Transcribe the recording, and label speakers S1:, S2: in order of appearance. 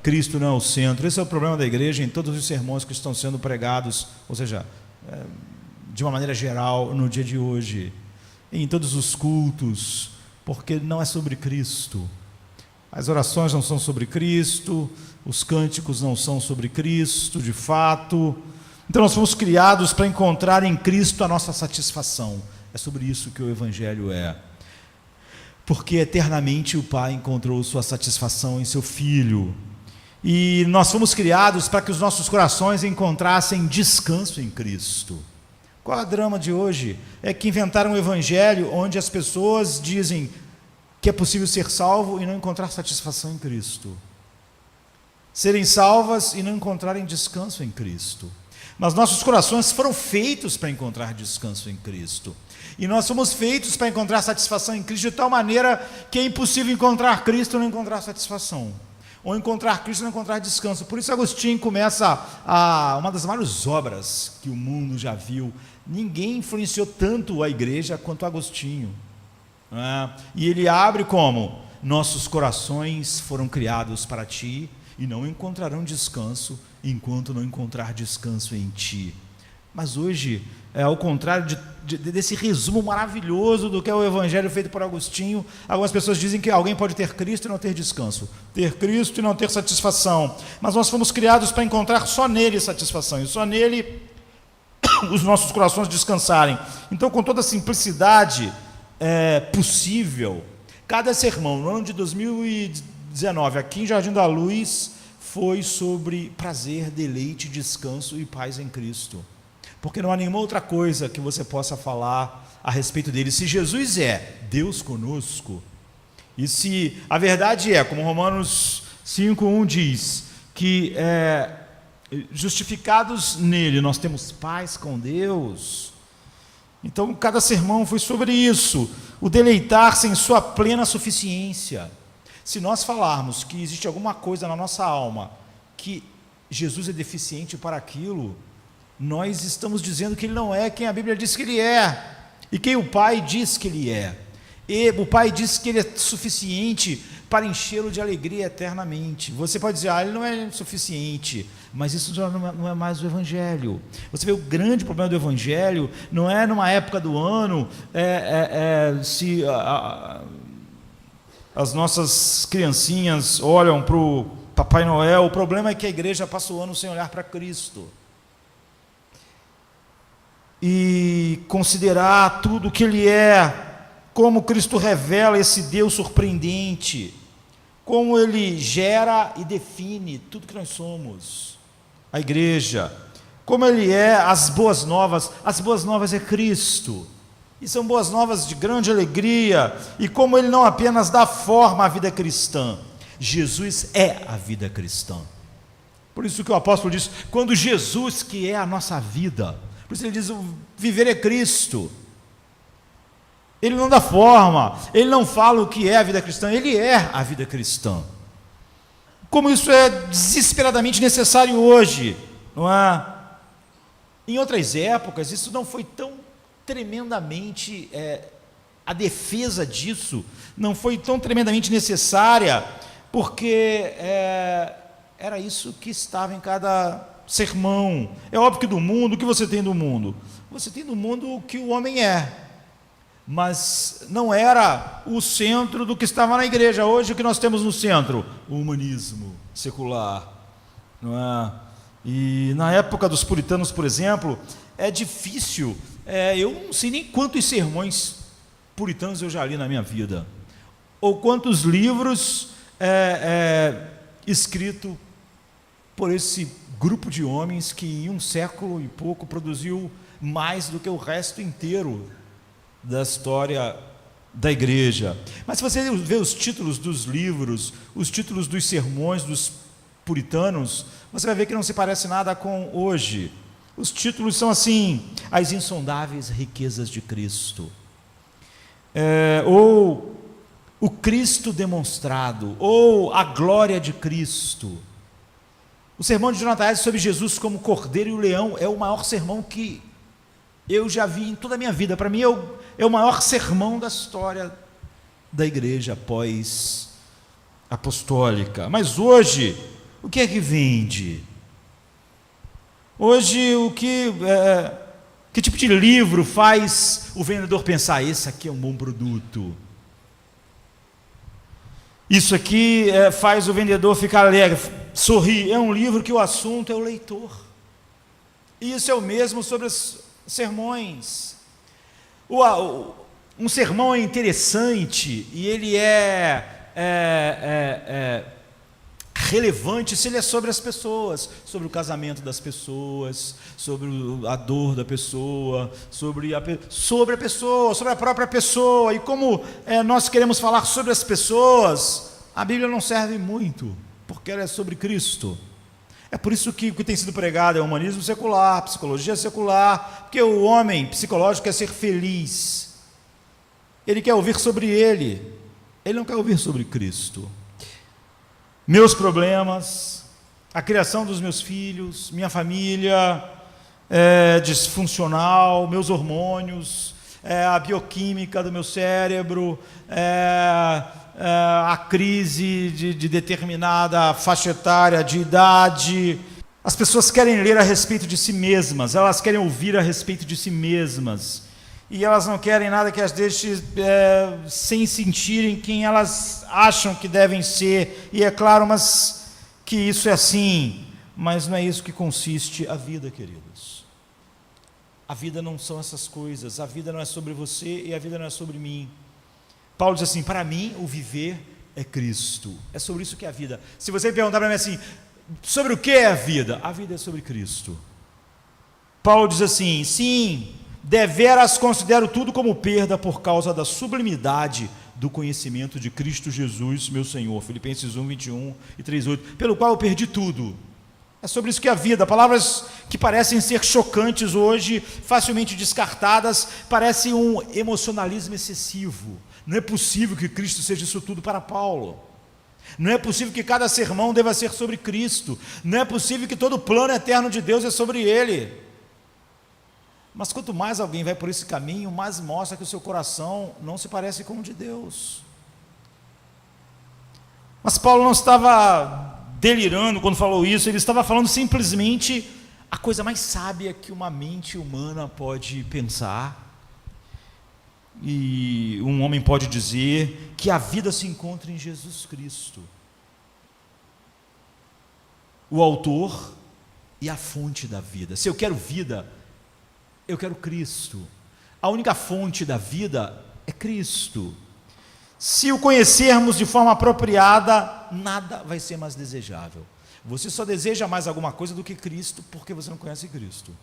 S1: Cristo não é o centro. Esse é o problema da igreja em todos os sermões que estão sendo pregados, ou seja, de uma maneira geral, no dia de hoje, em todos os cultos, porque não é sobre Cristo. As orações não são sobre Cristo, os cânticos não são sobre Cristo, de fato. Então nós fomos criados para encontrar em Cristo a nossa satisfação. É sobre isso que o Evangelho é. Porque eternamente o Pai encontrou sua satisfação em seu Filho. E nós fomos criados para que os nossos corações encontrassem descanso em Cristo. Qual é o drama de hoje? É que inventaram um evangelho onde as pessoas dizem que é possível ser salvo e não encontrar satisfação em Cristo. Serem salvas e não encontrarem descanso em Cristo. Mas nossos corações foram feitos para encontrar descanso em Cristo. E nós somos feitos para encontrar satisfação em Cristo de tal maneira que é impossível encontrar Cristo e não encontrar satisfação. Ou encontrar Cristo e não encontrar descanso. Por isso Agostinho começa uma das maiores obras que o mundo já viu. Ninguém influenciou tanto a igreja quanto Agostinho. E ele abre como: nossos corações foram criados para ti e não encontrarão descanso enquanto não encontrar descanso em ti. Mas hoje, ao contrário desse resumo maravilhoso do que é o evangelho feito por Agostinho, algumas pessoas dizem que alguém pode ter Cristo e não ter descanso, ter Cristo e não ter satisfação, mas nós fomos criados para encontrar só nele satisfação, e só nele os nossos corações descansarem. Então, com toda a simplicidade possível, cada sermão no ano de 2019 aqui em Jardim da Luz foi sobre prazer, deleite, descanso e paz em Cristo, porque não há nenhuma outra coisa que você possa falar a respeito dele. Se Jesus é Deus conosco, e se a verdade é, como Romanos 5:1 diz, que justificados nele nós temos paz com Deus, então cada sermão foi sobre isso, o deleitar-se em sua plena suficiência. Se nós falarmos que existe alguma coisa na nossa alma que Jesus é deficiente para aquilo, nós estamos dizendo que ele não é quem a Bíblia diz que ele é, e quem o Pai diz que ele é. E o Pai diz que ele é suficiente para enchê-lo de alegria eternamente. Você pode dizer, ele não é suficiente, mas isso já não é mais o Evangelho. Você vê, o grande problema do Evangelho não é numa época do ano, se as nossas criancinhas olham para o Papai Noel. O problema é que a igreja passa o ano sem olhar para Cristo e considerar tudo o que ele é, como Cristo revela esse Deus surpreendente, como ele gera e define tudo que nós somos, a igreja, como ele é as boas novas é Cristo, e são boas novas de grande alegria, e como ele não apenas dá forma à vida cristã, Jesus é a vida cristã. Por isso que o apóstolo diz, quando Jesus, que é a nossa vida, por isso ele diz, o viver é Cristo. Ele não dá forma, ele não fala o que é a vida cristã, ele é a vida cristã. Como isso é desesperadamente necessário hoje, não é? Em outras épocas, isso não foi tão tremendamente, a defesa disso não foi tão tremendamente necessária, porque era isso que estava em cada sermão. É óbvio que do mundo, o que você tem do mundo? Você tem do mundo o que o homem é, mas não era o centro do que estava na igreja. Hoje o que nós temos no centro? O humanismo secular, não é? E na época dos puritanos, por exemplo, é difícil, eu não sei nem quantos sermões puritanos eu já li na minha vida, ou quantos livros escritos por esse grupo de homens que em um século e pouco produziu mais do que o resto inteiro da história da igreja. Mas se você vê os títulos dos livros, os títulos dos sermões dos puritanos, você vai ver que não se parece nada com hoje. Os títulos são assim: as insondáveis riquezas de Cristo, ou o Cristo demonstrado, ou a glória de Cristo. O sermão de Jonathan Edwards sobre Jesus como Cordeiro e o Leão é o maior sermão que eu já vi em toda a minha vida. Para mim é o maior sermão da história da igreja pós-apostólica. Mas hoje, O que é que vende? Hoje, que tipo de livro faz o vendedor pensar, esse aqui é um bom produto? Isso aqui faz o vendedor ficar alegre, sorrir. É um livro que o assunto é o leitor. E isso é o mesmo sobre os sermões. Um sermão é interessante e ele é relevante se ele é sobre as pessoas, sobre o casamento das pessoas, sobre a dor da pessoa, sobre a pessoa, sobre a própria pessoa. E como nós queremos falar sobre as pessoas, a Bíblia não serve muito, porque ela é sobre Cristo. É por isso que o que tem sido pregado é o humanismo secular, psicologia secular, porque o homem psicológico quer ser feliz, ele quer ouvir sobre ele não quer ouvir sobre Cristo. Meus problemas, a criação dos meus filhos, minha família disfuncional, meus hormônios, a bioquímica do meu cérebro, a crise de determinada faixa etária, de idade. As pessoas querem ler a respeito de si mesmas, elas querem ouvir a respeito de si mesmas, e elas não querem nada que as deixe sem sentirem quem elas acham que devem ser. E é claro, mas que isso é assim, mas não é isso que consiste a vida, queridos. A vida não são essas coisas, a vida não é sobre você e a vida não é sobre mim. Paulo diz assim, para mim o viver é Cristo. É sobre isso que é a vida. Se você perguntar para mim assim, sobre o que é a vida? A vida é sobre Cristo. Paulo diz assim, sim, deveras considero tudo como perda por causa da sublimidade do conhecimento de Cristo Jesus, meu Senhor. Filipenses 1, 21 e 3, 8. Pelo qual eu perdi tudo. É sobre isso que é a vida. Palavras que parecem ser chocantes hoje, facilmente descartadas, parece um emocionalismo excessivo. Não é possível que Cristo seja isso tudo para Paulo. Não é possível que cada sermão deva ser sobre Cristo. Não é possível que todo o plano eterno de Deus é sobre Ele. Mas quanto mais alguém vai por esse caminho, mais mostra que o seu coração não se parece com o de Deus. Mas Paulo não estava delirando quando falou isso, ele estava falando simplesmente a coisa mais sábia que uma mente humana pode pensar. E um homem pode dizer que a vida se encontra em Jesus Cristo, o autor e a fonte da vida. Se eu quero vida, eu quero Cristo. A única fonte da vida é Cristo. Se o conhecermos de forma apropriada, nada vai ser mais desejável. Você só deseja mais alguma coisa do que Cristo porque você não conhece Cristo.